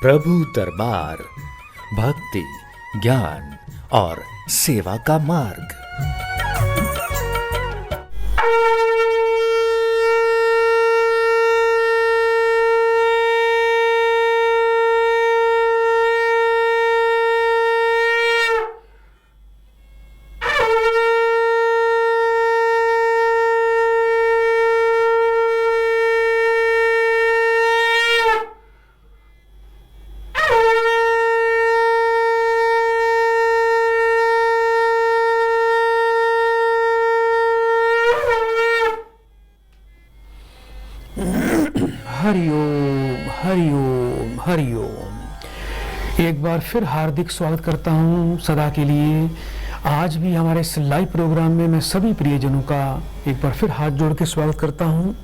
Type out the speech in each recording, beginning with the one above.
प्रभु दरबार भक्ति, ज्ञान और सेवा का मार्ग। हरिओम हरिओम हरिओम। एक बार फिर हार्दिक स्वागत करता हूँ सदा के लिए। आज भी हमारे इस लाइव प्रोग्राम में मैं सभी प्रियजनों का एक बार फिर हाथ जोड़ के स्वागत करता हूँ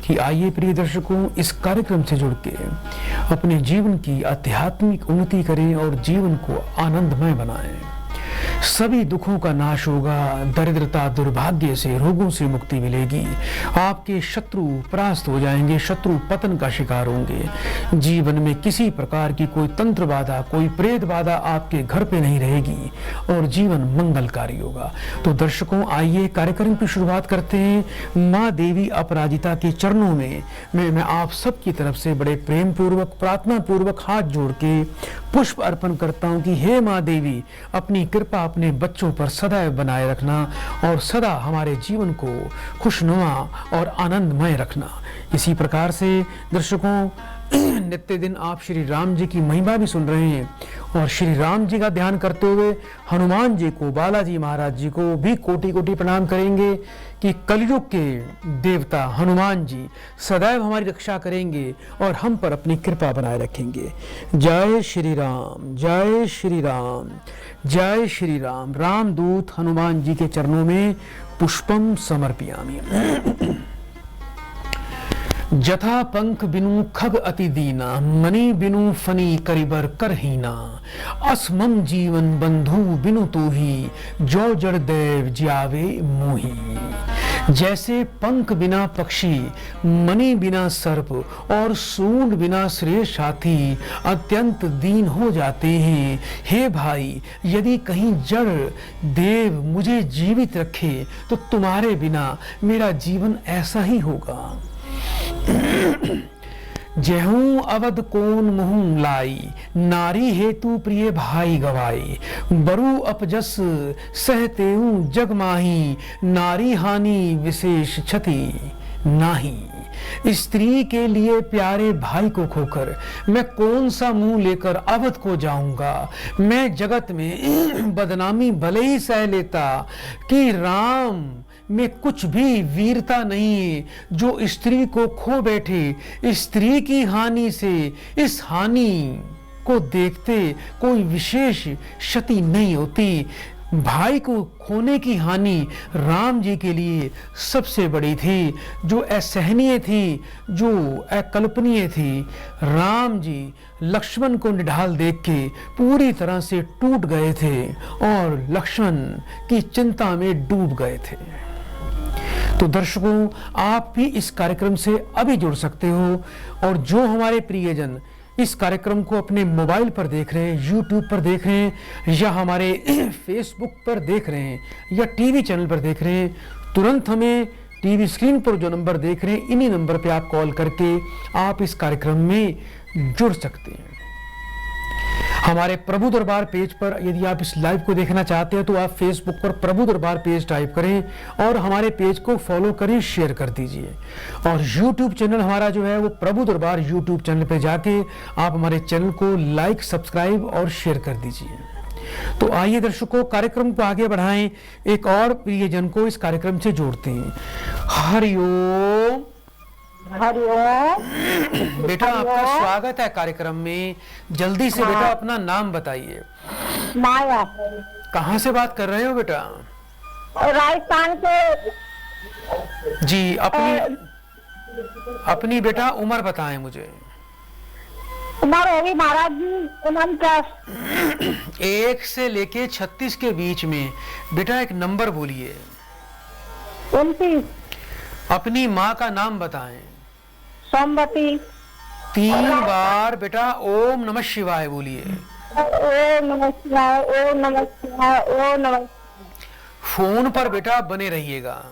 कि आइए प्रिय दर्शकों, इस कार्यक्रम से जुड़ के अपने जीवन की आध्यात्मिक उन्नति करें और जीवन को आनंदमय बनाएं। सभी दुखों का नाश होगा, दरिद्रता दुर्भाग्य से रोगों से मुक्ति मिलेगी, आपके शत्रु परास्त हो जाएंगे, शत्रु पतन का शिकार होंगे। जीवन में किसी प्रकार की कोई तंत्र बाधा, कोई प्रेत बाधा आपके घर पे नहीं रहेगी और जीवन मंगलकारी होगा। तो दर्शकों, आइए कार्यक्रम की शुरुआत करते हैं। माँ देवी अपराजिता के चरणों में मैं आप सबकी तरफ से बड़े प्रेम पूर्वक, प्रार्थना पूर्वक हाथ जोड़ के पुष्प अर्पण करता हूँ कि हे माँ देवी, अपनी कृपा अपने बच्चों पर सदैव बनाए रखना और सदा हमारे जीवन को खुशनुमा और आनंदमय रखना। इसी प्रकार से दर्शकों, नित्य दिन आप श्री राम जी की महिमा भी सुन रहे हैं और श्री राम जी का ध्यान करते हुए हनुमान जी को, बालाजी महाराज जी को भी कोटि कोटि प्रणाम करेंगे कि कलयुग के देवता हनुमान जी सदैव हमारी रक्षा करेंगे और हम पर अपनी कृपा बनाए रखेंगे। जय श्री राम, जय श्री राम, जय श्री राम। रामदूत हनुमान जी के चरणों में पुष्पम समर्पयामि। जथा पंख बिनु खग अति दीना, मणि बिनु फनी करिबर करहीना। असमम जीवन बंधु बिनु तू ही, जो जड़ देव ज्यावे मोही। जैसे पंख बिना पक्षी, मणि बिना सर्प और सूंड बिना श्रेष्ठ हाथी अत्यंत दीन हो जाते हैं, हे भाई, यदि कहीं जड़ देव मुझे जीवित रखे तो तुम्हारे बिना मेरा जीवन ऐसा ही होगा। जेहूं अवध कोन मुहूं लाई, नारी हेतु प्रिय भाई गवाई। बरु अपजस सहतेऊ जग माही, नारी हानि विशेष क्षति नाही। स्त्री के लिए प्यारे भाई को खोकर मैं कौन सा मुंह लेकर अवध को जाऊंगा। मैं जगत में बदनामी भले ही सह लेता कि राम में कुछ भी वीरता नहीं है, जो स्त्री को खो बैठे। स्त्री की हानि से इस हानि को देखते कोई विशेष क्षति नहीं होती। भाई को खोने की हानि राम जी के लिए सबसे बड़ी थी, जो असहनीय थी, जो अकल्पनीय थी। राम जी लक्ष्मण को निढाल देख के पूरी तरह से टूट गए थे और लक्ष्मण की चिंता में डूब गए थे। तो दर्शकों, आप भी इस कार्यक्रम से अभी जुड़ सकते हो और जो हमारे प्रियजन इस कार्यक्रम को अपने मोबाइल पर देख रहे हैं, यूट्यूब पर देख रहे हैं या हमारे फेसबुक पर देख रहे हैं या टीवी चैनल पर देख रहे हैं, तुरंत हमें टीवी स्क्रीन पर जो नंबर देख रहे हैं, इन्हीं नंबर पे आप कॉल करके आप इस कार्यक्रम में जुड़ सकते हैं। हमारे प्रभु दरबार पेज पर यदि आप इस लाइव को देखना चाहते हैं तो आप फेसबुक पर प्रभु दरबार पेज टाइप करें और हमारे पेज को फॉलो करें, शेयर कर दीजिए। और यूट्यूब चैनल हमारा जो है वो प्रभु दरबार यूट्यूब चैनल पे जाके आप हमारे चैनल को लाइक, सब्सक्राइब और शेयर कर दीजिए। तो आइए दर्शकों, कार्यक्रम को आगे बढ़ाएं, एक और प्रियजन को इस कार्यक्रम से जोड़ते हैं। हरिओम हरिओम। बेटा, आपका स्वागत है कार्यक्रम में। जल्दी से बेटा अपना नाम बताइए। माया। कहाँ से बात कर रहे हो बेटा? राजस्थान से जी। अपनी बेटा उम्र बताएं मुझे। उम्र होगी महाराज जी 49। 1 से लेके 36 के बीच में बेटा एक नंबर बोलिए। 29। अपनी माँ का नाम बताएं। सोमवती। 3 बार बेटा ओम नमः शिवाय बोलिए। ओम नमः शिवाय, ओम नमः शिवाय, ओम नमः। फोन पर बेटा बने रहिएगा।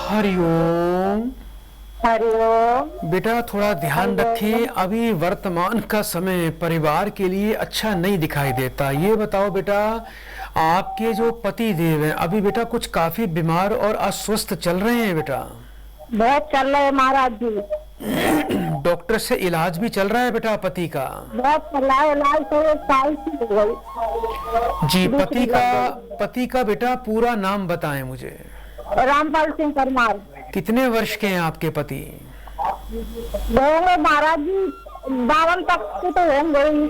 हरिओम। हरिओम। बेटा थोड़ा ध्यान रखें, अभी वर्तमान का समय परिवार के लिए अच्छा नहीं दिखाई देता। ये बताओ बेटा, आपके जो पति देव हैं अभी बेटा कुछ काफी बीमार और अस्वस्थ चल रहे हैं बेटा? बहुत चल रहे हैं महाराज जी। डॉक्टर से इलाज भी चल रहा है बेटा पति का? बहुत चल रहा है इलाज, तो 1 साल की हो गई। जी, पति का बेटा पूरा नाम बताएं मुझे। रामपाल सिंह परमार। कितने वर्ष के हैं आपके पति? होंगे महाराज जी 52 तक के तो होंगे ही।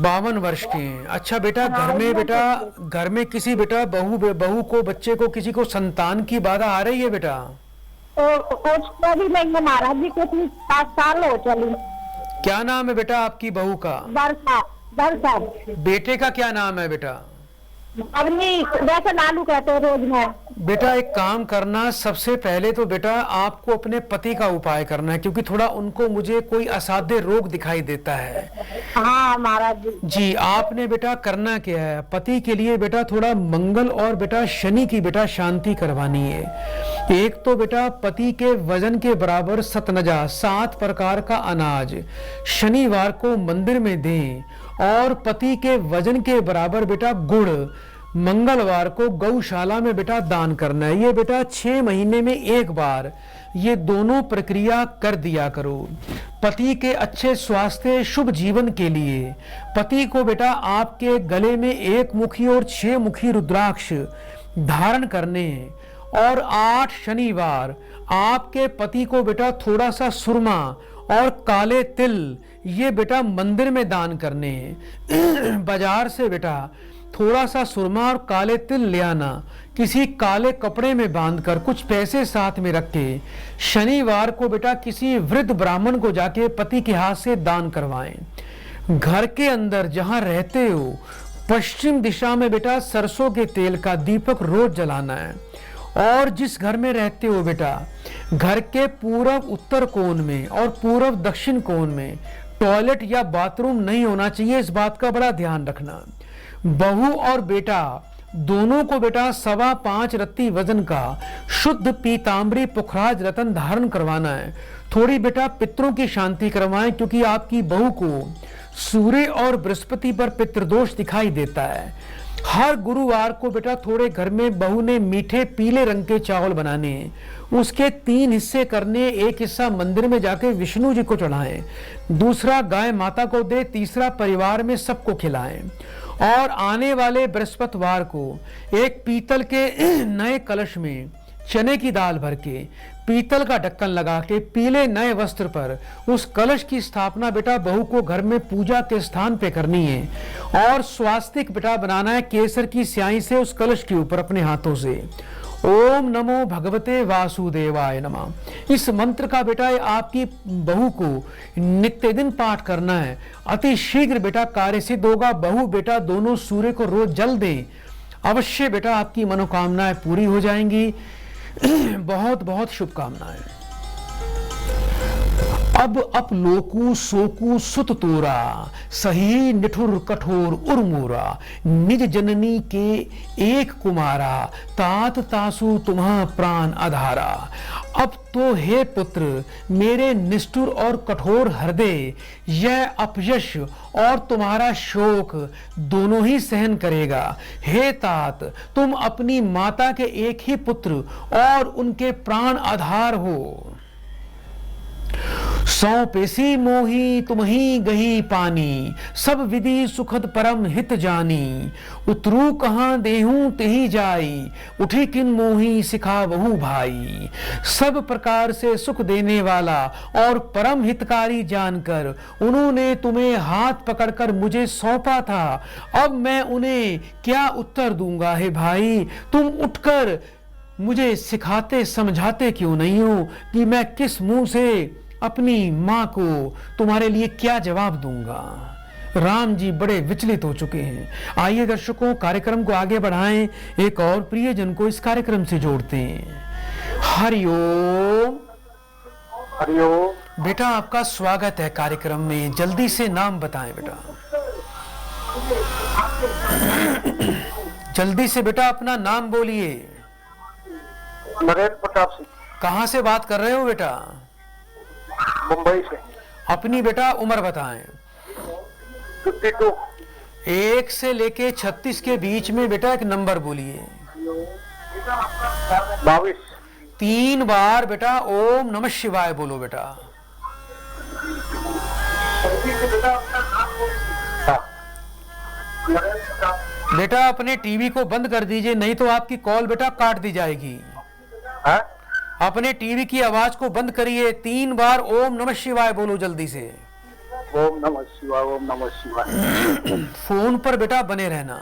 52 वर्ष के हैं। अच्छा बेटा, घर में किसी बेटा बहू को, बच्चे को, किसी को संतान की बाधा आ रही है बेटा? तो कुछ तो भी नहीं है महाराज जी, कुछ 5 साल हो चली। क्या नाम है बेटा आपकी बहू का? वर्षा। बेटे का क्या नाम है बेटा? अग्नि, वैसे लालू कहते हैं रोज में। बेटा एक काम करना, सबसे पहले तो बेटा आपको अपने पति का उपाय करना है, क्योंकि थोड़ा उनको मुझे कोई असाध्य रोग दिखाई देता है। हाँ महाराज जी। जी, आपने बेटा करना क्या है, पति के लिए बेटा थोड़ा मंगल और बेटा शनि की बेटा शांति करवानी है। एक तो बेटा पति के वजन के बराबर सतनजा 7 प्रकार का अनाज शनिवार को मंदिर में दें, और पति के वजन के बराबर बेटा गुड़ मंगलवार को गौशाला में बेटा दान करना है। ये बेटा 6 महीने में 1 बार ये दोनों प्रक्रिया कर दिया करो। पति के अच्छे स्वास्थ्य, शुभ जीवन के लिए पति को बेटा आपके गले में 1 मुखी और 6 मुखी रुद्राक्ष धारण करने, और 8 शनिवार आपके पति को बेटा थोड़ा सा सुरमा और काले तिल ये बेटा मंदिर में दान करने हैं। बाजार से बेटा थोड़ा सा सुरमा और काले तिल ले आना, किसी काले कपड़े में बांधकर कुछ पैसे साथ में रख के शनिवार को बेटा किसी वृद्ध ब्राह्मण को जाके पति के हाथ से दान करवाएं। घर के अंदर जहां रहते हो पश्चिम दिशा में बेटा सरसों के तेल का दीपक रोज जलाना है। और जिस घर में रहते हो बेटा, घर के पूर्व उत्तर कोण में और पूर्व दक्षिण कोण में टॉयलेट या बाथरूम नहीं होना चाहिए, इस बात का बड़ा ध्यान रखना। बहू और बेटा दोनों को बेटा 5.25 रत्ती वजन का शुद्ध पीतांबरी पुखराज रतन धारण करवाना है। थोड़ी बेटा पितरों की शांति करवाएं, क्योंकि आपकी बहू को सूर्य और बृहस्पति पर पितृदोष दिखाई देता है। हर गुरुवार को बेटा थोड़े घर में बहू ने मीठे पीले रंग के चावल बनाने हैं, उसके 3 हिस्से करने, 1 हिस्सा मंदिर में जाके विष्णु जी को चढ़ाएं, दूसरा गाय माता को दे, तीसरा परिवार में सबको खिलाएं। और आने वाले बृहस्पतिवार को एक पीतल के नए कलश में चने की दाल भर के, पीतल का ढक्कन लगा के, पीले नए वस्त्र पर उस कलश की स्थापना बेटा बहू को घर में पूजा के स्थान पे करनी है। और स्वास्तिक बेटा बनाना है केसर की स्याही से उस कलश के ऊपर अपने हाथों से। ओम नमो भगवते वासुदेवाय नमः। इस मंत्र का बेटा आपकी बहू को नित्य दिन पाठ करना है। अति शीघ्र बेटा कार्य सिद्ध होगा। बहू बेटा दोनों सूर्य को रोज जल दें, अवश्य बेटा आपकी मनोकामनाएं पूरी हो जाएंगी। बहुत बहुत शुभकामनाएं। अब अपलोकु सोकु सुत तोरा, सही निठुर कठोर उर्मोरा, निज जननी के एक कुमारा, तात तासु तुम्हां प्राण आधारा। अब तो हे पुत्र, मेरे निष्ठुर और कठोर हृदय यह अपयश और तुम्हारा शोक दोनों ही सहन करेगा। हे तात, तुम अपनी माता के एक ही पुत्र और उनके प्राण आधार हो। सौ पेशी मोही तुम ही गही पानी, सब विधि सुखद परम हित जानी। उतरू कहाँ देहूं तेही जाई, उठी किन मोही सिखा बहु भाई। सब प्रकार से सुख देने वाला और परम हितकारी जानकर उन्होंने तुम्हें हाथ पकड़कर मुझे सौंपा था। अब मैं उन्हें क्या उत्तर दूंगा। हे भाई, तुम उठकर मुझे सिखाते समझाते क्यों नहीं हो कि मैं किस मुंह से अपनी मां को तुम्हारे लिए क्या जवाब दूंगा। राम जी बड़े विचलित हो चुके हैं। आइए दर्शकों, कार्यक्रम को आगे बढ़ाएं, एक और प्रियजन को इस कार्यक्रम से जोड़ते हैं। हरिओम। हरिओम। बेटा, आपका स्वागत है कार्यक्रम में। जल्दी से नाम बताएं बेटा। जल्दी से बेटा अपना नाम बोलिए। नरेंद्र प्रताप सिंह। कहाँ से बात कर रहे हो बेटा? मुंबई से। अपनी बेटा उम्र बताएं। 52। 1 से लेके 36 के बीच में बेटा एक नंबर बोलिए। 22। 3 बार बेटा ओम नमः शिवाय बोलो बेटा। बेटा अपने टीवी को बंद कर दीजिए, नहीं तो आपकी कॉल बेटा काट दी जाएगी। अपने टीवी की आवाज को बंद करिए। 3 बार ओम नमः शिवाय बोलो जल्दी से। ओम नमः शिवाय, ओम नमः शिवाय। फोन पर बेटा बने रहना।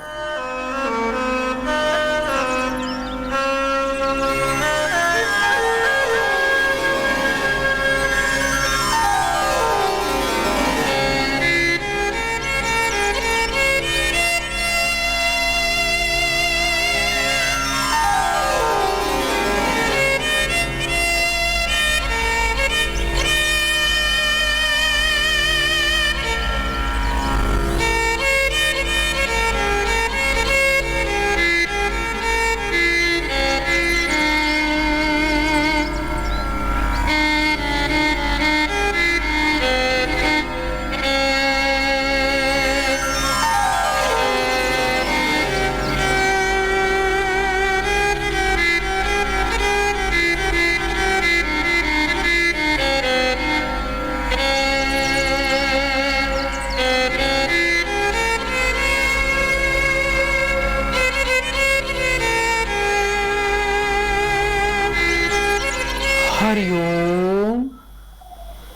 हरिओम।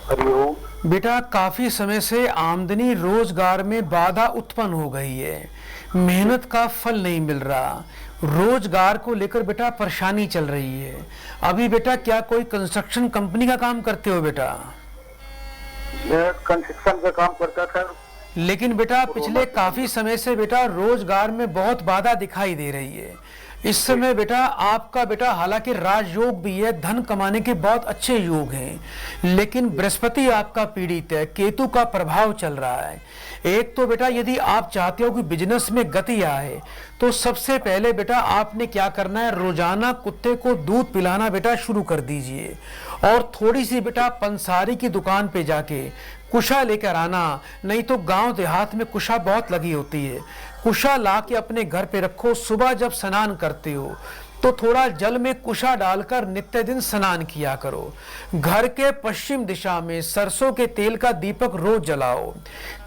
हरिओम। बेटा, काफी समय से आमदनी रोजगार में बाधा उत्पन्न हो गई है। मेहनत का फल नहीं मिल रहा। रोजगार को लेकर बेटा परेशानी चल रही है। अभी बेटा क्या कोई कंस्ट्रक्शन कंपनी का काम करते हो बेटा? मैं कंस्ट्रक्शन का काम करता था, लेकिन बेटा पिछले काफी समय से बेटा रोजगार में बहुत बाधा दिखाई दे रही है। इस समय बेटा आपका बेटा हालांकि राजयोग भी है, धन कमाने के बहुत अच्छे योग हैं, लेकिन बृहस्पति आपका पीड़ित है, केतु का प्रभाव चल रहा है। एक तो बेटा यदि आप चाहते हो कि बिजनेस में गति आए तो सबसे पहले बेटा आपने क्या करना है, रोजाना कुत्ते को दूध पिलाना बेटा शुरू कर दीजिए। और थोड़ी सी बेटा पंसारी की दुकान पे जाके कुशा लेकर आना, नहीं तो गांव देहात में कुशा बहुत लगी होती है। कुशा ला के अपने घर पे रखो। सुबह जब स्नान करते हो तो थोड़ा जल में कुशा डालकर नित्य दिन स्नान किया करो। घर के पश्चिम दिशा में सरसों के तेल का दीपक रोज जलाओ।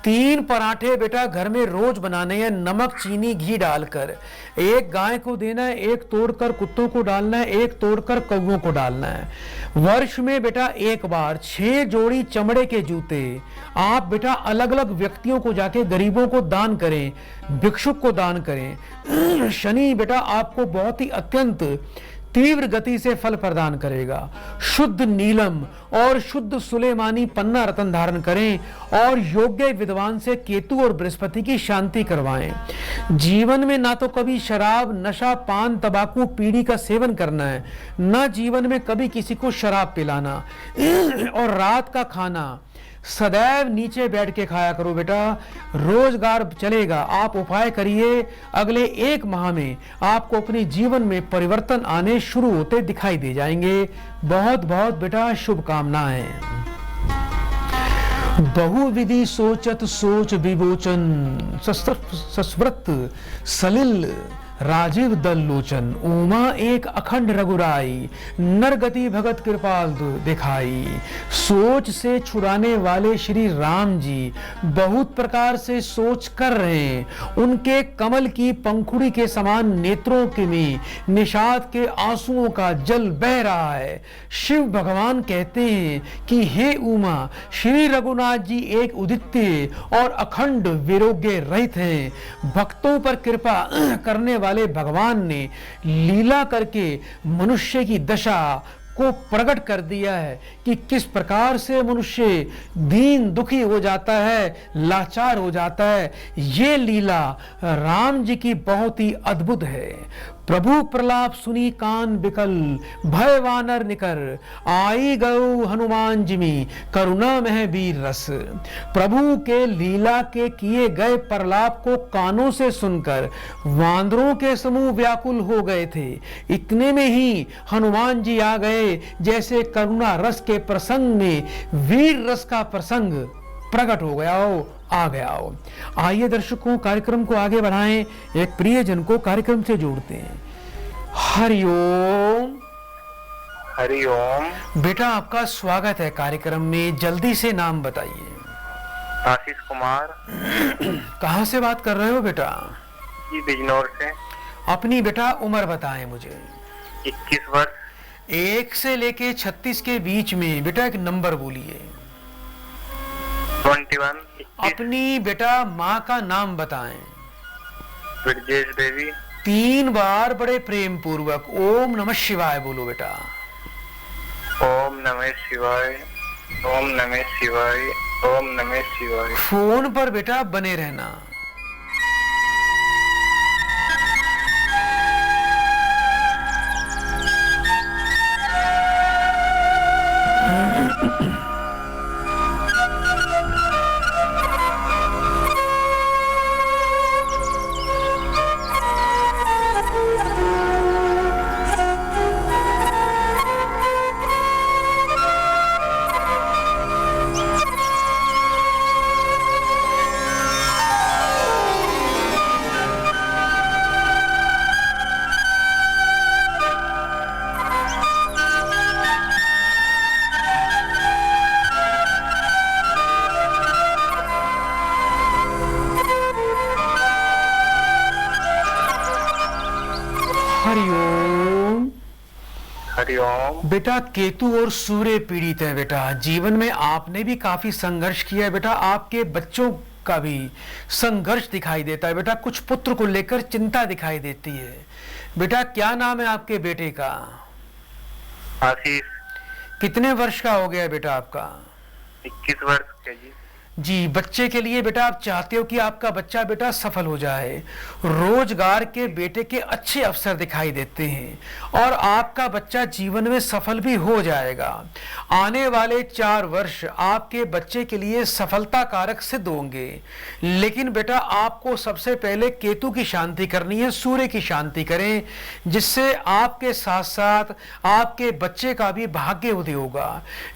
3 पराठे बेटा घर में रोज बनाने हैं, नमक चीनी घी डालकर। 1 गाय को देना है, 1 तोड़कर कुत्तों को डालना है, 1 तोड़कर कौवों को डालना है। वर्ष में बेटा 1 बार 6 जोड़ी चमड़े के जूते आप बेटा अलग अलग व्यक्तियों को जाके गरीबों को दान करें, भिक्षुक को दान करें। शनि बेटा आपको बहुत ही अत्यंत तीव्र गति से फल प्रदान करेगा। शुद्ध नीलम और शुद्ध सुलेमानी पन्ना रत्न धारण करें और योग्य विद्वान से केतु और बृहस्पति की शांति करवाएं। जीवन में ना तो कभी शराब, नशा, पान, तंबाकू, बीड़ी का सेवन करना है, ना जीवन में कभी किसी को शराब पिलाना। और रात का खाना सदैव नीचे बैठ के खाया करो बेटा। रोजगार चलेगा, आप उपाय करिए, अगले 1 माह में आपको अपने जीवन में परिवर्तन आने शुरू होते दिखाई दे जाएंगे। बहुत बहुत बेटा शुभकामनाएं। बहुविधि सोचत सोच विमोचन, सस्वृत सलिल राजीव दल लोचन, उमा एक अखंड रघुराई, नरगति भगत कृपाल दिखाई। सोच से छुड़ाने वाले श्री राम जी बहुत प्रकार से सोच कर रहे हैं। उनके कमल की पंखुड़ी के समान नेत्रों के में निषाद के आंसुओं का जल बह रहा है। शिव भगवान कहते हैं कि हे उमा, श्री रघुनाथ जी एक उदित्य और अखंड विरोग्य रहित हैं। भक्तों पर कृपा करने वाले भगवान ने लीला करके मनुष्य की दशा को प्रकट कर दिया है कि किस प्रकार से मनुष्य दीन दुखी हो जाता है, लाचार हो जाता है। ये लीला राम जी की बहुत ही अद्भुत है। प्रभु प्रलाप सुनी कान बिकल, भय वानर निकर, आई गौ हनुमान जिमी, करुणा मह वीर रस। प्रभु के लीला के किए गए प्रलाप को कानों से सुनकर वानरों के समूह व्याकुल हो गए थे। इतने में ही हनुमान जी आ गए, जैसे करुणा रस के प्रसंग में वीर रस का प्रसंग प्रकट हो गया हो, आ गया हो। आइए दर्शकों, कार्यक्रम को आगे बढ़ाएं, एक प्रियजन को कार्यक्रम से जोड़ते हैं। हरिओम। हरिओम। बेटा आपका स्वागत है कार्यक्रम में, जल्दी से नाम बताइए। आशीष कुमार। कहाँ से बात कर रहे हो बेटा? जी, बिजनौर से। अपनी बेटा उम्र बताएं मुझे। 21 वर्ष। 1 से लेके 36 के बीच में बेटा एक नंबर बोलिए। 21। अपनी बेटा माँ का नाम बताएं। ब्रजेश देवी। 3 बार बड़े प्रेम पूर्वक ओम नमः शिवाय बोलो बेटा। ओम नमः शिवाय, ओम नमः शिवाय, ओम नमः शिवाय। फोन पर बेटा बने रहना। हरिओम। हरिओम। बेटा केतु और सूर्य पीड़ित है बेटा। जीवन में आपने भी काफी संघर्ष किया है बेटा, आपके बच्चों का भी संघर्ष दिखाई देता है बेटा। कुछ पुत्र को लेकर चिंता दिखाई देती है बेटा। क्या नाम है आपके बेटे का? आशीष। कितने वर्ष का हो गया बेटा आपका? 21 वर्ष के जी। जी, बच्चे के लिए बेटा आप चाहते हो कि आपका बच्चा बेटा सफल हो जाए। रोजगार के बेटे के अच्छे अवसर दिखाई देते हैं और आपका बच्चा जीवन में सफल भी हो जाएगा। आने वाले 4 वर्ष आपके बच्चे के लिए सफलता कारक सिद्ध होंगे। लेकिन बेटा आपको सबसे पहले केतु की शांति करनी है, सूर्य की शांति करें, जिससे आपके साथ साथ आपके बच्चे का भी भाग्य उदय होगा।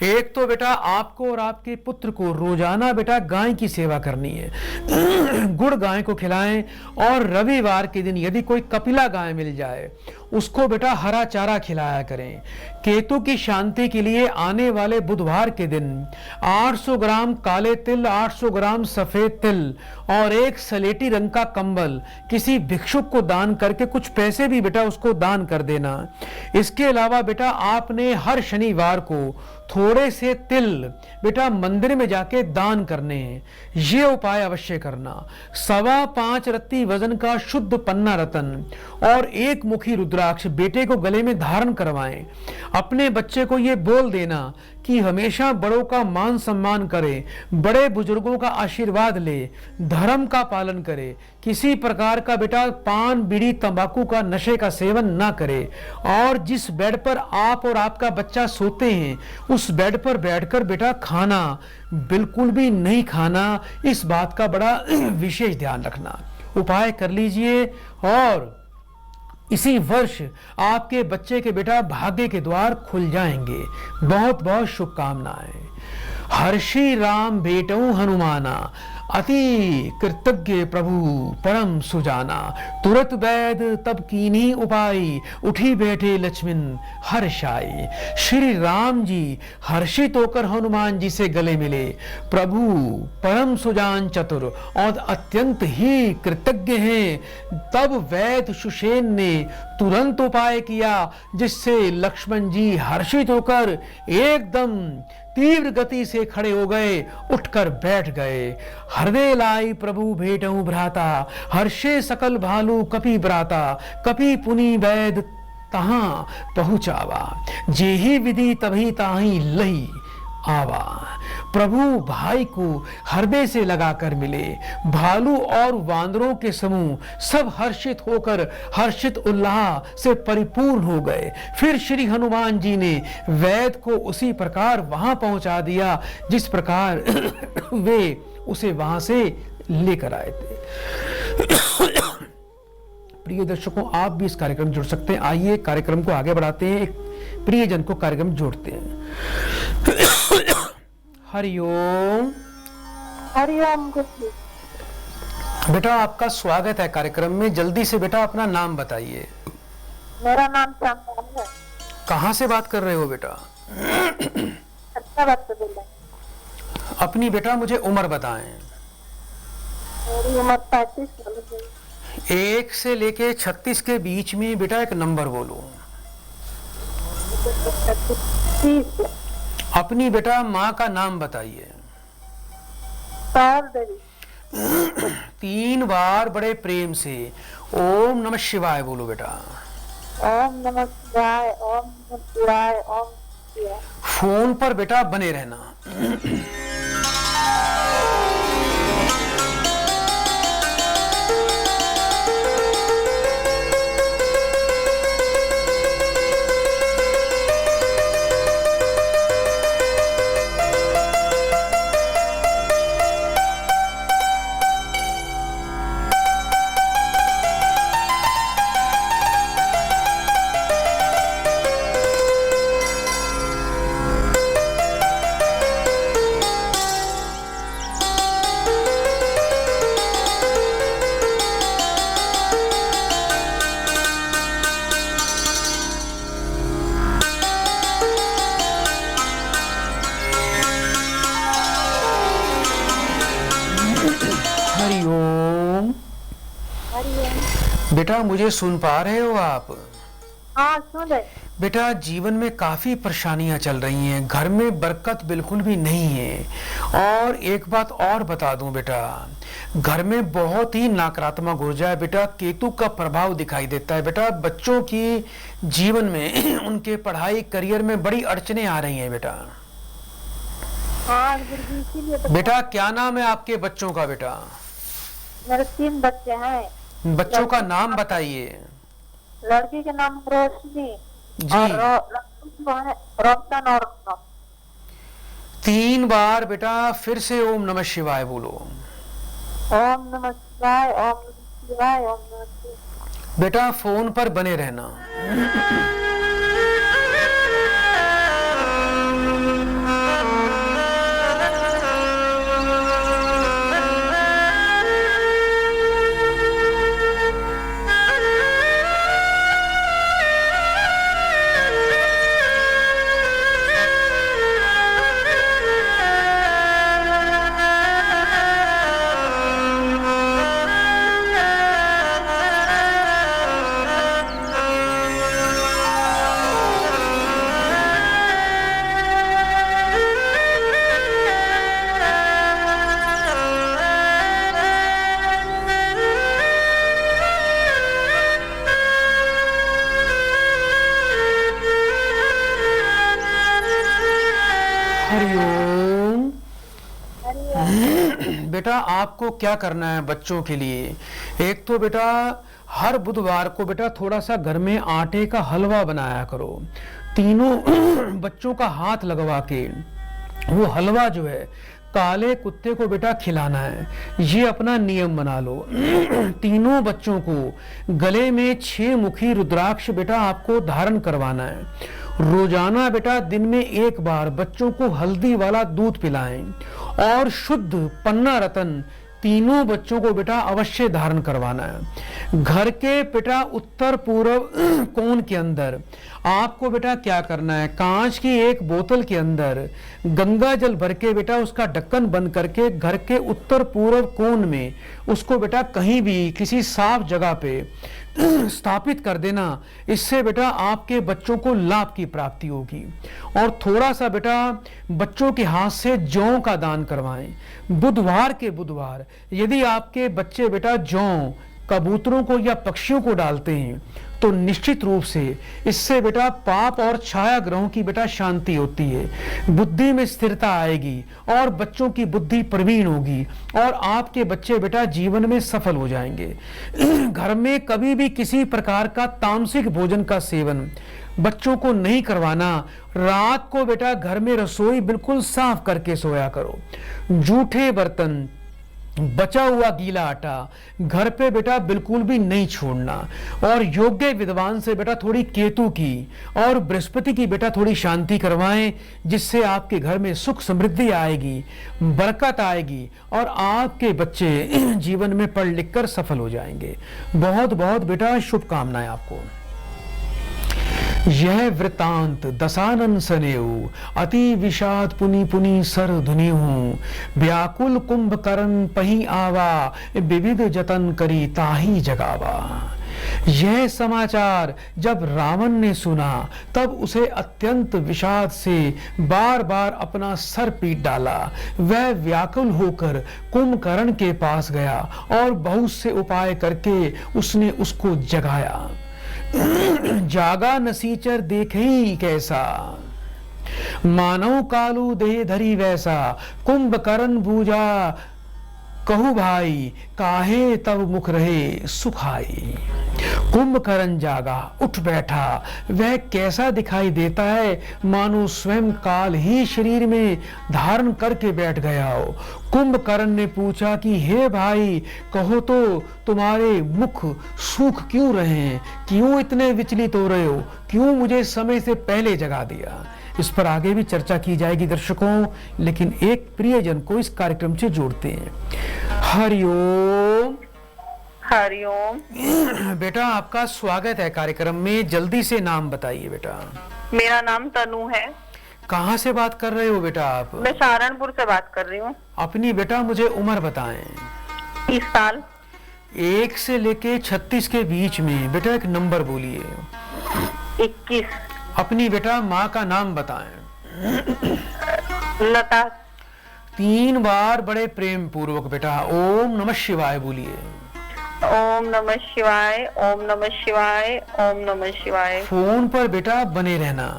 एक तो बेटा आपको और आपके पुत्र को रोजाना बेटा गाय की सेवा करनी है। गुड़ गाय को खिलाएं और रविवार के दिन यदि कोई कपिला गाय मिल जाए उसको बेटा हरा चारा खिलाया करें। केतु की शांति के लिए आने वाले बुधवार के दिन 800 ग्राम काले तिल, 800 ग्राम सफेद तिल और 1 सलेटी रंग का कंबल किसी भिक्षुक को दान करके कुछ पैसे भी बेटा उसको दान कर देना। इसके अलावा बेटा आपने हर शनिवार को थोड़े से तिल बेटा मंदिर में जाके दान करने हैं। ये उपाय अवश्य करना। 5.25 रत्ती वजन का शुद्ध पन्ना रत्न और 1 मुखी रुद्राक्ष रुद्राक्ष बेटे को गले में धारण करवाएं। अपने बच्चे को ये बोल देना कि हमेशा बड़ों का मान सम्मान करे, बड़े बुजुर्गों का आशीर्वाद ले, धर्म का पालन करे, किसी प्रकार का बेटा पान बीड़ी तंबाकू का नशे का सेवन ना करे, और जिस बेड पर आप और आपका बच्चा सोते हैं उस बेड पर बैठकर बेटा खाना बिल्कुल भी नहीं खाना। इस बात का बड़ा विशेष ध्यान रखना। उपाय कर लीजिए और इसी वर्ष आपके बच्चे के बेटा भाग्य के द्वार खुल जाएंगे। बहुत बहुत शुभकामनाएं। हर्षि राम बेटऊ हनुमाना, अति कृतज्ञ प्रभु परम सुजाना। तुरत वैद तब कीन्ही उपाय, उठी बैठे लक्ष्मण हर्षाई। श्री राम जी हर्षित होकर हनुमान जी से गले मिले। प्रभु परम सुजान चतुर और अत्यंत ही कृतज्ञ हैं। तब वैद सुषेण ने तुरंत उपाय किया, जिससे लक्ष्मण जी हर्षित होकर एकदम तीव्र गति से खड़े हो गए, उठकर बैठ गए। हृदय लाई प्रभु भेटऊ भ्राता, हर्षे सकल भालू कपि ब्राता। कपि पुनि वैद तहां पहुंचावा, जेहि विधि तभी ताही लही आवा। प्रभु भाई को हृदय से लगाकर मिले। भालू और वानरों के समूह सब हर्षित होकर हर्षित उल्लाह से परिपूर्ण हो गए। फिर श्री हनुमान जी ने वैद को उसी प्रकार वहां पहुंचा दिया जिस प्रकार वे उसे वहां से लेकर आए थे। प्रिय दर्शकों, आप भी इस कार्यक्रम में जुड़ सकते हैं। आइए कार्यक्रम को आगे बढ़ाते हैं, एक प्रियजन को कार्यक्रम जोड़ते हैं। हरिओम। हरिओम गुरुजी। बेटा आपका स्वागत है कार्यक्रम में। जल्दी से बेटा अपना नाम बताइए। मेरा नाम श्यामलाल है। कहाँ से बात कर रहे हो बेटा? अच्छा बात तो बोल रहे। अपनी बेटा मुझे उम्र बताएं। मेरी उम्र 35 साल है। 1 से लेके 36 के बीच में बेटा एक नंबर बोलो। 30। अपनी बेटा माँ का नाम बताइए। पायल देवी। 3 बार बड़े प्रेम से ओम नमः शिवाय बोलो बेटा। ओम नमः शिवाय, ओम नमः शिवाय, ओम शिवाय। फोन पर बेटा बने रहना। हरिओम। हरिओम। बेटा मुझे सुन पा रहे हो आप? हाँ सुन रहे। बेटा जीवन में काफी परेशानियां चल रही हैं, घर में बरकत बिल्कुल भी नहीं है। और एक बात और बता दूं बेटा, घर में बहुत ही नकारात्मक ऊर्जा है बेटा। केतु का प्रभाव दिखाई देता है बेटा। बच्चों की जीवन में उनके पढ़ाई करियर में बड़ी अड़चने आ रही हैं बेटा। हाँ गुरुजी, इसीलिए तो। बेटा क्या नाम है आपके बच्चों का बेटा? मेरे 3 बच्चे हैं। बच्चों का नाम बताइए। लड़की के नाम रोशनी जी। और लड़की को है रोशन और रत्न। 3 बार बेटा फिर से ओम नमः शिवाय बोलो। ओम नमः शिवाय, ओम नमः शिवाय, ओम नमः शिवाय। बेटा फोन पर बने रहना। बेटा आपको क्या करना है बच्चों के लिए, एक तो बेटा हर बुधवार को बेटा थोड़ा सा घर में आटे का हलवा बनाया करो, तीनों बच्चों का हाथ लगवा के वो हलवा जो है काले कुत्ते को बेटा खिलाना है, ये अपना नियम बना लो। तीनों बच्चों को गले में 6 मुखी रुद्राक्ष बेटा आपको धारण करवाना है। रोजाना बेटा दिन में 1 बार बच्चों को हल्दी वाला दूध पिलाएं और शुद्ध पन्ना रतन तीनों बच्चों को बेटा अवश्य धारण करवाना है। घर के बेटा उत्तर पूर्व कोण के अंदर आपको बेटा क्या करना है, कांच की एक बोतल के अंदर गंगा जल भर के बेटा उसका ढक्कन बंद करके घर के उत्तर पूर्व कोण में उसको बेटा कहीं भी किसी साफ जगह पे स्थापित कर देना। इससे बेटा आपके बच्चों को लाभ की प्राप्ति होगी। और थोड़ा सा बेटा बच्चों के हाथ से जौ का दान करवाएं। बुधवार के बुधवार यदि आपके बच्चे बेटा जौ कबूतरों को या पक्षियों को डालते हैं तो निश्चित रूप से इससे बेटा पाप और छाया ग्रहों की बेटा शांति होती है, बुद्धि में स्थिरता आएगी और बच्चों की बुद्धि प्रवीण होगी और आपके बच्चे बेटा जीवन में सफल हो जाएंगे। घर में कभी भी किसी प्रकार का तामसिक भोजन का सेवन बच्चों को नहीं करवाना। रात को बेटा घर में रसोई बिल्कुल साफ करके सोया करो। जूठे बर्तन, बचा हुआ गीला आटा घर पे बेटा बिल्कुल भी नहीं छोड़ना। और योग्य विद्वान से बेटा थोड़ी केतु की और बृहस्पति की बेटा थोड़ी शांति करवाएं, जिससे आपके घर में सुख समृद्धि आएगी, बरकत आएगी और आपके बच्चे जीवन में पढ़ लिख कर सफल हो जाएंगे। बहुत बहुत बेटा शुभकामनाएं आपको। यह वृतांत दशानन सनेऊ अति विषाद पुनि पुनि सर धुनिहूं व्याकुल कुंभकर्ण पही आवा विविध जतन करी ताही जगावा। यह समाचार जब रावण ने सुना तब उसे अत्यंत विषाद से बार बार अपना सर पीट डाला। वह व्याकुल होकर कुंभकर्ण के पास गया और बहुत से उपाय करके उसने उसको जगाया। जागा नसीचर देखे कैसा मानव कालू देह धरी वैसा कुंभकर्ण बूझा कहू भाई काहे तब मुख रहे सुखाई। कुंभकर्ण जागा, उठ बैठा। वह कैसा दिखाई देता है मानो स्वयं काल ही शरीर में धारण करके बैठ गया हो। कुंभकर्ण ने पूछा कि हे भाई कहो तो तुम्हारे मुख सूख क्यों रहे हैं, क्यों इतने विचलित हो रहे हो, क्यों मुझे समय से पहले जगा दिया। इस पर आगे भी चर्चा की जाएगी दर्शकों, लेकिन एक प्रियजन को इस कार्यक्रम से जोड़ते हैं। हरिओम। हरिओम। बेटा आपका स्वागत है कार्यक्रम में, जल्दी से नाम बताइए बेटा। मेरा नाम तनु है। कहाँ से बात कर रहे हो बेटा आप? मैं सहारनपुर से बात कर रही हूँ। अपनी बेटा मुझे उम्र बताएं। 30 साल। 1 से लेके 36 के बीच में बेटा एक नंबर बोलिए। 21। अपनी बेटा माँ का नाम बताएं। लता। 3 बार बड़े प्रेम पूर्वक बेटा ओम नमः शिवाय बोलिए। ओम नमः शिवाय, ओम नमः शिवाय, ओम नमः शिवाय। फोन पर बेटा बने रहना।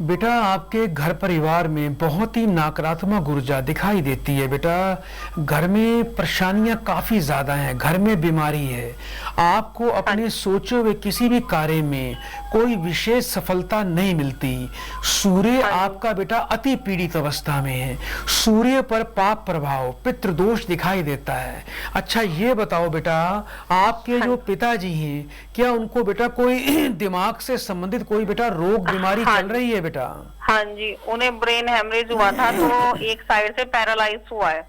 बेटा आपके घर परिवार में बहुत ही नकारात्मक ऊर्जा दिखाई देती है बेटा। घर में परेशानियां काफी ज्यादा हैं, घर में बीमारी है, आपको अपने सोचे हुए किसी भी कार्य में कोई विशेष सफलता नहीं मिलती। सूर्य आपका बेटा अति पीड़ित अवस्था में है, सूर्य पर पाप प्रभाव पितृदोष दिखाई देता है। अच्छा ये बताओ बेटा, आपके जो पिताजी हैं क्या उनको बेटा कोई दिमाग से संबंधित कोई बेटा रोग बीमारी चल रही है बेटा? हाँ जी, उन्हें ब्रेन हेमरेज हुआ था, तो एक साइड से पैरालाइज हुआ है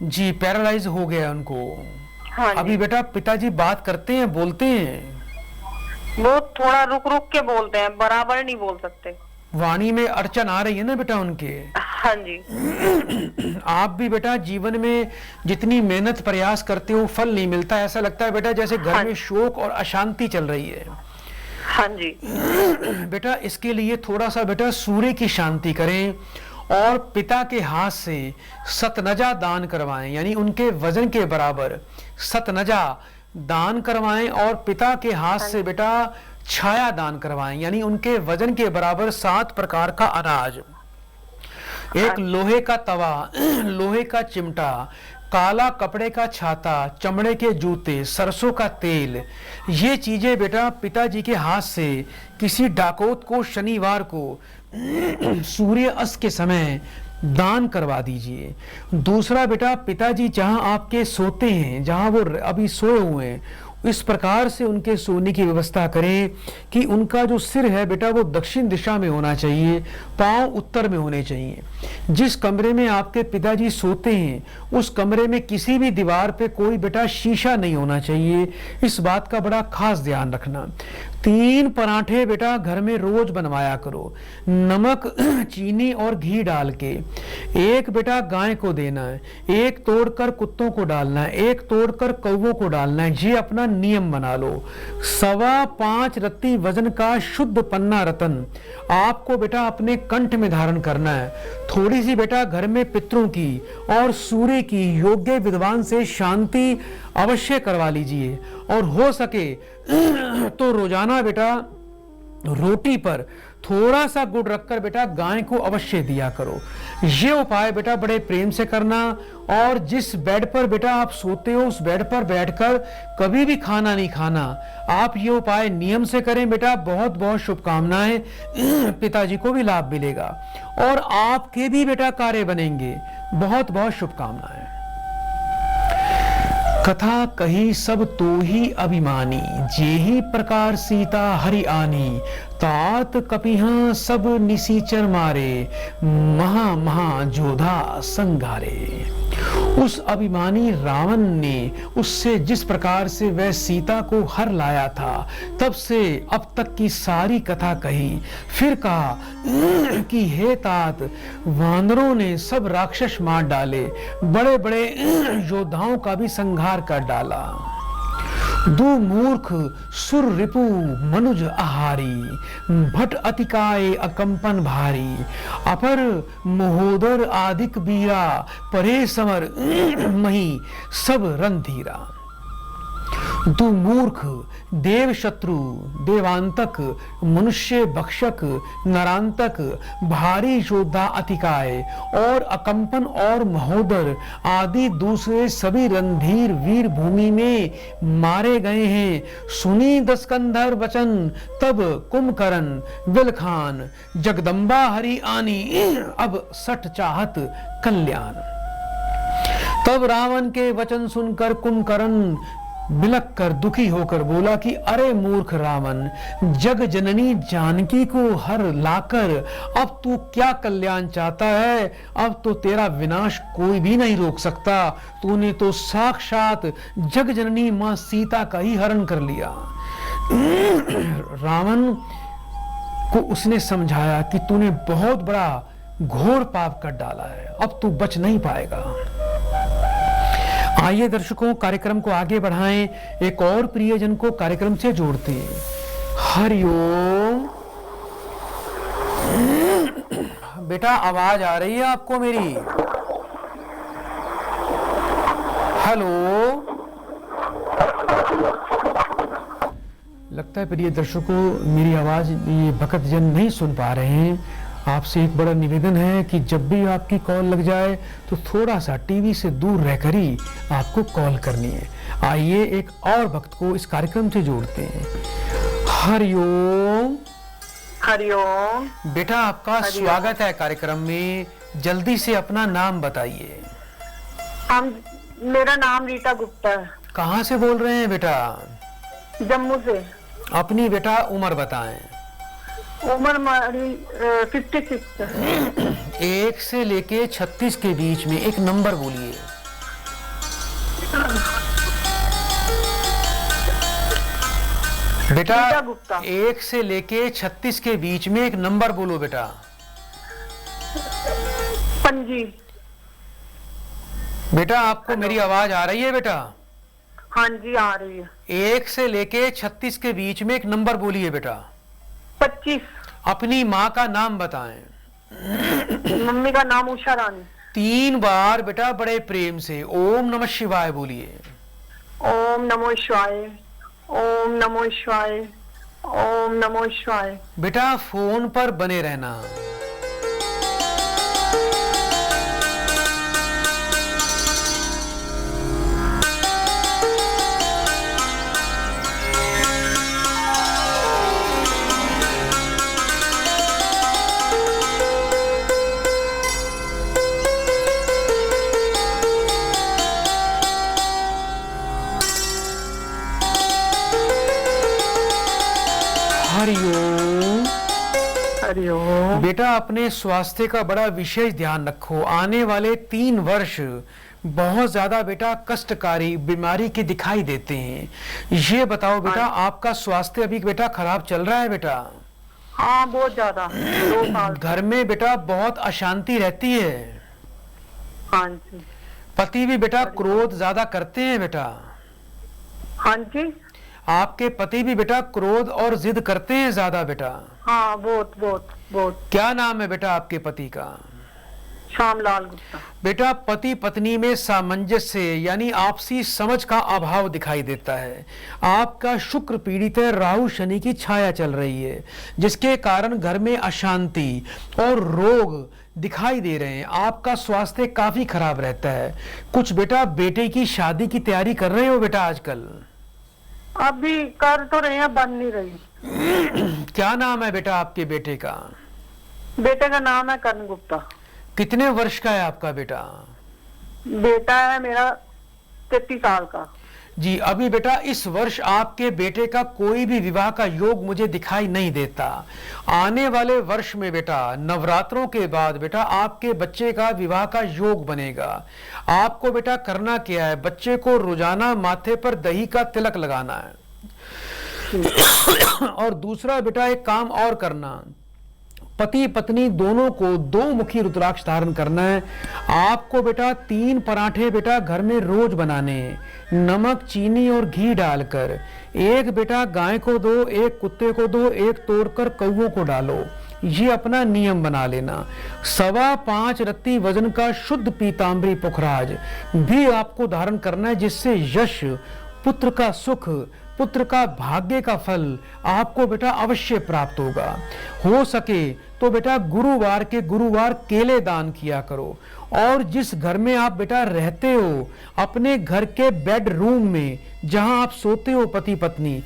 जी, पैरालाइज हो गया उनको। हाँ अभी जी। बेटा पिताजी बात करते हैं, बोलते हैं? वो थोड़ा रुक रुक के बोलते हैं, बराबर नहीं बोल सकते। वाणी में अड़चन आ रही है ना बेटा उनके? हाँ जी। आप भी बेटा जीवन में जितनी मेहनत प्रयास करते हो फल नहीं मिलता, ऐसा लगता है बेटा जैसे घर में शोक और अशांति चल रही है। हाँ जी। बेटा इसके लिए थोड़ा सा बेटा सूर्य की शांति करें और पिता के हाथ से सतनजा दान करवाएं, यानी उनके वजन के बराबर सतनजा दान करवाएं और पिता के हाथ से बेटा छाया दान करवाएं, यानी उनके वजन के बराबर 7 प्रकार का अनाज, एक लोहे का तवा, लोहे का चिमटा, काला कपड़े का छाता, चमड़े के जूते, सरसों का तेल, ये चीजें बेटा पिताजी के हाथ से किसी डाकोत को शनिवार को सूर्य अस्त के समय दान करवा दीजिए। दूसरा बेटा, पिताजी जहां आपके सोते हैं, जहां वो अभी सोए हुए हैं, इस प्रकार से उनके सोने की व्यवस्था करें कि उनका जो सिर है बेटा वो दक्षिण दिशा में होना चाहिए, पांव उत्तर में होने चाहिए। जिस कमरे में आपके पिताजी सोते हैं उस कमरे में किसी भी दीवार पे कोई बेटा शीशा नहीं होना चाहिए, इस बात का बड़ा खास ध्यान रखना। 3 पराठे बेटा घर में रोज बनवाया करो, नमक चीनी और घी डाल के। एक बेटा गाय को देना है, एक तोड़कर कुत्तों को डालना है, एक तोड़कर कौवों को डालना है, ये अपना नियम बना लो। 5.25 रत्ती वजन का शुद्ध पन्ना रतन आपको बेटा अपने कंठ में धारण करना है। थोड़ी सी बेटा घर में पितरों की और सूर्य की योग्य विद्वान से शांति अवश्य करवा लीजिए, और हो सके तो रोजाना बेटा रोटी पर थोड़ा सा गुड़ रखकर बेटा गाय को अवश्य दिया करो। ये उपाय बेटा बड़े प्रेम से करना, और जिस बेड पर बेटा आप सोते हो उस बेड पर बैठकर कभी भी खाना नहीं खाना। आप ये उपाय नियम से करें बेटा, बहुत बहुत शुभकामनाएं, पिताजी को भी लाभ मिलेगा और आपके भी बेटा कार्य बनेंगे। बहुत बहुत शुभकामनाएं। कथा कही सब तो ही अभिमानी, जेहि प्रकार सीता हरि आनी। तात कपिहा सब निसीचर मारे, महा महा जोधा संघारे। उस अभिमानी रावण ने उससे जिस प्रकार से वह सीता को हर लाया था, तब से अब तक की सारी कथा कही। फिर कहा कि हे तात, वानरों ने सब राक्षस मार डाले, बड़े बड़े योद्धाओं का भी संहार कर डाला। दु मूर्ख सुर रिपु मनुज आहारी, भट अतिकाय अकंपन भारी। अपर महोदर आदिक बीरा, परे समर मही सब रणधीरा। दु मूर्ख देव शत्रु, देवांतक, मनुष्य भक्षक, नरांतक, भारी योद्धा अतिकाय और अकंपन और महोदर आदि दूसरे सभी रणधीर वीर भूमि में मारे गए हैं। सुनी दस्कंधर वचन तब कुंभकर्ण बिलखान, जगदम्बा हरि आनी अब सठ चाहत कल्याण। तब रावण के वचन सुनकर कुंभकर्ण बिलक कर दुखी होकर बोला कि अरे मूर्ख रावण, जग जननी जानकी को हर लाकर अब तू क्या कल्याण चाहता है? अब तो तेरा विनाश कोई भी नहीं रोक सकता। तूने तो साक्षात जग जननी मां सीता का ही हरण कर लिया। रावण को उसने समझाया कि तूने बहुत बड़ा घोर पाप कर डाला है, अब तू बच नहीं पाएगा। आइए दर्शकों, कार्यक्रम को आगे बढ़ाएं, एक और प्रियजन को कार्यक्रम से जोड़ते हैं। हरिओम। बेटा आवाज आ रही है आपको मेरी? हेलो। लगता है प्रिय दर्शकों मेरी आवाज़ ये भक्तजन नहीं सुन पा रहे हैं। आपसे एक बड़ा निवेदन है कि जब भी आपकी कॉल लग जाए तो थोड़ा सा टीवी से दूर रहकर ही आपको कॉल करनी है। आइए एक और भक्त को इस कार्यक्रम से जोड़ते हैं। हरिओम। हरिओम। बेटा आपका स्वागत है कार्यक्रम में। जल्दी से अपना नाम बताइए। मेरा नाम रीटा गुप्ता है। कहाँ से बोल रहे हैं बेटा? जम्मू से। अपनी बेटा उम्र बताएं। उम्र हमारी 56 है। 1 से लेके 36 के बीच में एक नंबर बोलिए। बेटा रीटा गुप्ता। 1 से लेके 36 के बीच में एक नंबर बोलो बेटा। पंजी। बेटा आपको मेरी आवाज आ रही है बेटा? हाँ जी आ रही है। 1 से लेके 36 के बीच में एक नंबर बोलिए बेटा। 25। अपनी माँ का नाम बताएं। मम्मी का नाम उषा रानी। 3 बार बेटा बड़े प्रेम से ओम नमः शिवाय बोलिए। ओम नमो शिवाय, ओम नमो शिवाय, ओम नमो शिवाय। बेटा फोन पर बने रहना। हरिओम। हरिओम। बेटा अपने स्वास्थ्य का बड़ा विशेष ध्यान रखो। आने वाले 3 वर्ष बहुत ज्यादा बेटा कष्टकारी बीमारी के दिखाई देते हैं। ये बताओ बेटा आपका स्वास्थ्य अभी बेटा खराब चल रहा है बेटा? हाँ बहुत ज्यादा। 2 साल। घर में बेटा बहुत अशांति रहती है। हाँ जी। पति भी बेटा क्रोध ज्यादा करते हैं बेटा? हाँ जी। आपके पति भी बेटा क्रोध और जिद करते हैं ज्यादा बेटा? हाँ बहुत बहुत बहुत। क्या नाम है बेटा आपके पति का? श्यामलाल गुप्ता। बेटा पति पत्नी में सामंजस्य यानी आपसी समझ का अभाव दिखाई देता है। आपका शुक्र पीड़ित है, राहु शनि की छाया चल रही है, जिसके कारण घर में अशांति और रोग दिखाई दे रहे हैं। आपका स्वास्थ्य काफी खराब रहता है। कुछ बेटा बेटे की शादी की तैयारी कर रहे हो बेटा आजकल? अभी कर तो रहे हैं, बन नहीं रही। क्या नाम है बेटा आपके बेटे का? बेटे का नाम है कर्ण गुप्ता। कितने वर्ष का है आपका बेटा? बेटा है मेरा 33 साल का। जी अभी बेटा इस वर्ष आपके बेटे का कोई भी विवाह का योग मुझे दिखाई नहीं देता। आने वाले वर्ष में बेटा नवरात्रों के बाद बेटा आपके बच्चे का विवाह का योग बनेगा। आपको बेटा करना क्या है, बच्चे को रोजाना माथे पर दही का तिलक लगाना है। और दूसरा बेटा एक काम और करना, पति पत्नी दोनों को 2 मुखी रुद्राक्ष धारण करना है। आपको बेटा 3 पराठे बेटा घर में रोज बनाने हैं, नमक चीनी और घी डालकर। एक बेटा गाय को दो, एक कुत्ते को दो, एक तोड़कर कौओं को डालो। ये अपना नियम बना लेना। 5.25 रत्ती वजन का शुद्ध पीतांबरी पुखराज भी आपको धारण करना है, जिससे यश, पुत्र का सुख, पुत्र का भाग्य का फल आपको बेटा अवश्य प्राप्त होगा। हो सके तो बेटा गुरुवार के गुरुवार केले दान किया करो। और जिस घर में आप बेटा रहते हो, अपने घर के बेडरूम में जहां आप सोते हो पति पत्नी,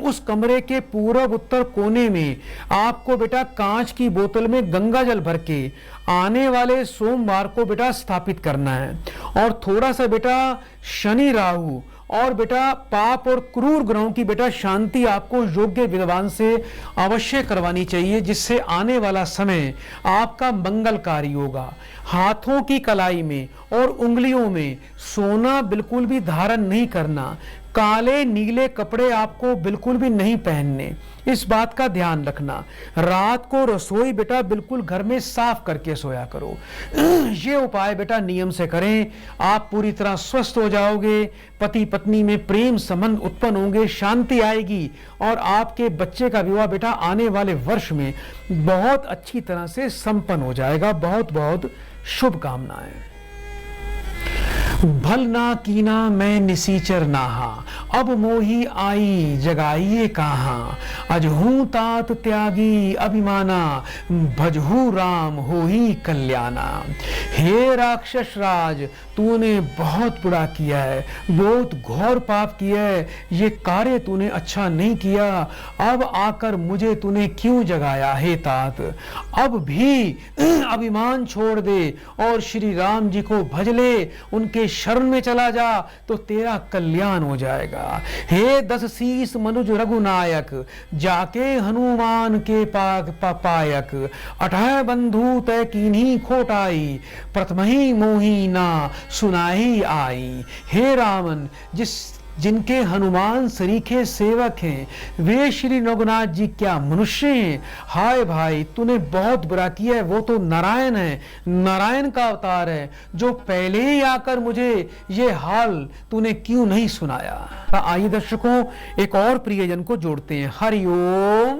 उस कमरे के पूर्व उत्तर कोने में आपको बेटा कांच की बोतल में गंगा जल भर के आने वाले सोमवार को बेटा स्थापित करना है। और थोड़ा सा बेटा शनि राहु और बेटा पाप और क्रूर ग्रहों की बेटा शांति आपको योग्य विद्वान से अवश्य करवानी चाहिए, जिससे आने वाला समय आपका मंगलकारी होगा। हाथों की कलाई में और उंगलियों में सोना बिल्कुल भी धारण नहीं करना। काले नीले कपड़े आपको बिल्कुल भी नहीं पहनने, इस बात का ध्यान रखना। रात को रसोई बेटा बिल्कुल घर में साफ करके सोया करो। ये उपाय बेटा नियम से करें, आप पूरी तरह स्वस्थ हो जाओगे। पति पत्नी में प्रेम संबंध उत्पन्न होंगे, शांति आएगी और आपके बच्चे का विवाह बेटा आने वाले वर्ष में बहुत अच्छी तरह से संपन्न हो जाएगा। बहुत बहुत शुभकामनाएं। भल ना कीना मैं निसीचर नाहा, अब मोही आई जगाइए कहाँ। अजहू तात त्यागी अभिमाना, भजहू राम होही कल्याणा। हे राक्षस राज, तूने बहुत बुरा किया है, बहुत घोर पाप किया है, ये कार्य तूने अच्छा नहीं किया। अब आकर मुझे तूने क्यों जगाया हे तात। अब भी अभिमान छोड़ दे और श्री राम जी को भज ले, उनके शरण में चला जा तो तेरा कल्याण हो जाएगा। हे 10 शीस मनुज रघुनायक, जाके हनुमान के पायक। 18 बंधु तय कीन्ही खोटाई, प्रथम ही मोही ना सुनाही आई। हे रावण, जिनके हनुमान सरीखे सेवक हैं, वे श्री रघुनाथ जी क्या मनुष्य हैं। हाय भाई, तूने बहुत बुरा किया है। वो तो नारायण है, नारायण का अवतार है, जो पहले ही आकर मुझे ये हाल तूने क्यों नहीं सुनाया। आइए दर्शकों, एक और प्रियजन को जोड़ते हैं। हरिओम।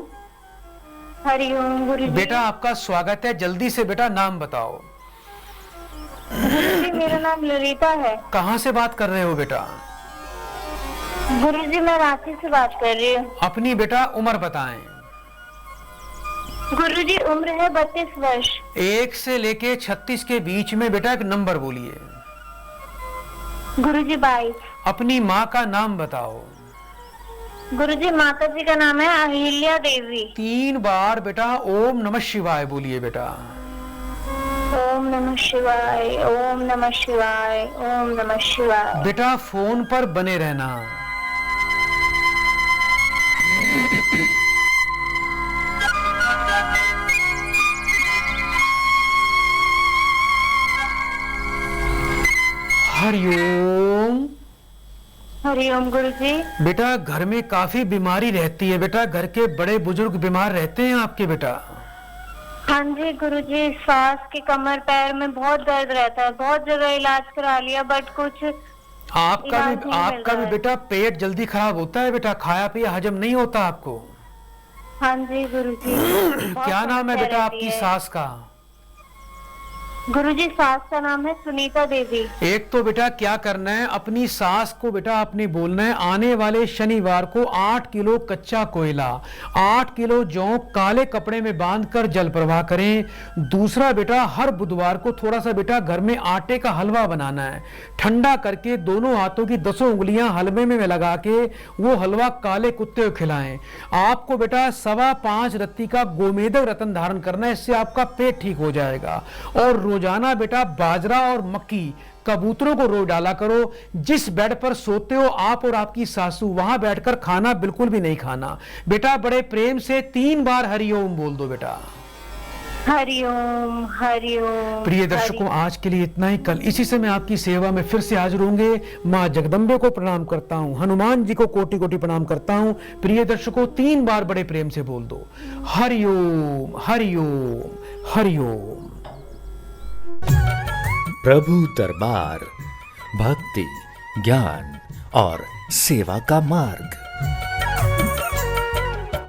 हरिओम गुरुजी। बेटा आपका स्वागत है। जल्दी से बेटा नाम बताओ। गुरुजी मेरा नाम ललिता है। कहाँ से बात कर रहे हो बेटा? गुरुजी मैं रांची से बात कर रही हूँ। अपनी बेटा उम्र बताएं। गुरुजी उम्र है 32 वर्ष। 1 से लेके 36 के बीच में बेटा एक नंबर बोलिए। गुरुजी 22। अपनी माँ का नाम बताओ। गुरुजी माता जी का नाम है अहिल्या देवी। 3 बार बेटा ओम नमः शिवाय बोलिए बेटा। ओम नमः शिवाय, ओम नमः शिवाय, ओम नमः शिवाय। बेटा फोन पर बने रहना। हरिओम। हरिओम गुरुजी। बेटा घर में काफी बीमारी रहती है बेटा, घर के बड़े बुजुर्ग बीमार रहते हैं आपके बेटा? हाँ जी गुरुजी, सांस की कमर पैर में बहुत दर्द रहता है, बहुत जगह इलाज करा लिया बट कुछ आपका भी बेटा पेट जल्दी खराब होता है बेटा, खाया पिया हजम नहीं होता आपको। हाँ जी गुरुजी। क्या नाम है बेटा आपकी सास का? गुरुजी सास का नाम है सुनीता देवी। एक तो बेटा क्या करना है, अपनी सास को बेटा आपने बोलना है आने वाले शनिवार को 8 किलो कच्चा कोयला, 8 किलो जौ काले कपड़े में बांधकर जल प्रवाह करें। दूसरा बेटा हर बुधवार को थोड़ा सा बेटा घर में आटे का हलवा बनाना है, ठंडा करके दोनों हाथों की 10 उंगलियां हलवे में लगा के वो हलवा काले कुत्ते को खिलाएं। आपको बेटा 5.25 रत्ती का गोमेदक रत्न धारण करना है, इससे आपका पेट ठीक हो जाएगा। और रोजाना बेटा बाजरा और मक्की कबूतरों को रोज डाला करो। जिस बेड पर सोते हो आप और आपकी सासू, वहां बैठकर खाना बिल्कुल भी नहीं खाना। बेटा बड़े प्रेम से 3 बार हरिओम बोल दो बेटा। हरिओम हरिओम। प्रिय दर्शकों, आज के लिए इतना ही। कल इसी समय आपकी सेवा में फिर से हाजिर होंगे। माँ जगदम्बे को प्रणाम करता हूँ, हनुमान जी को कोटि कोटि प्रणाम करता हूँ। प्रिय दर्शकों 3 बार बड़े प्रेम से बोल दो हरिओम हरिओम हरिओम। प्रभु दरबार, भक्ति, ज्ञान और सेवा का मार्ग।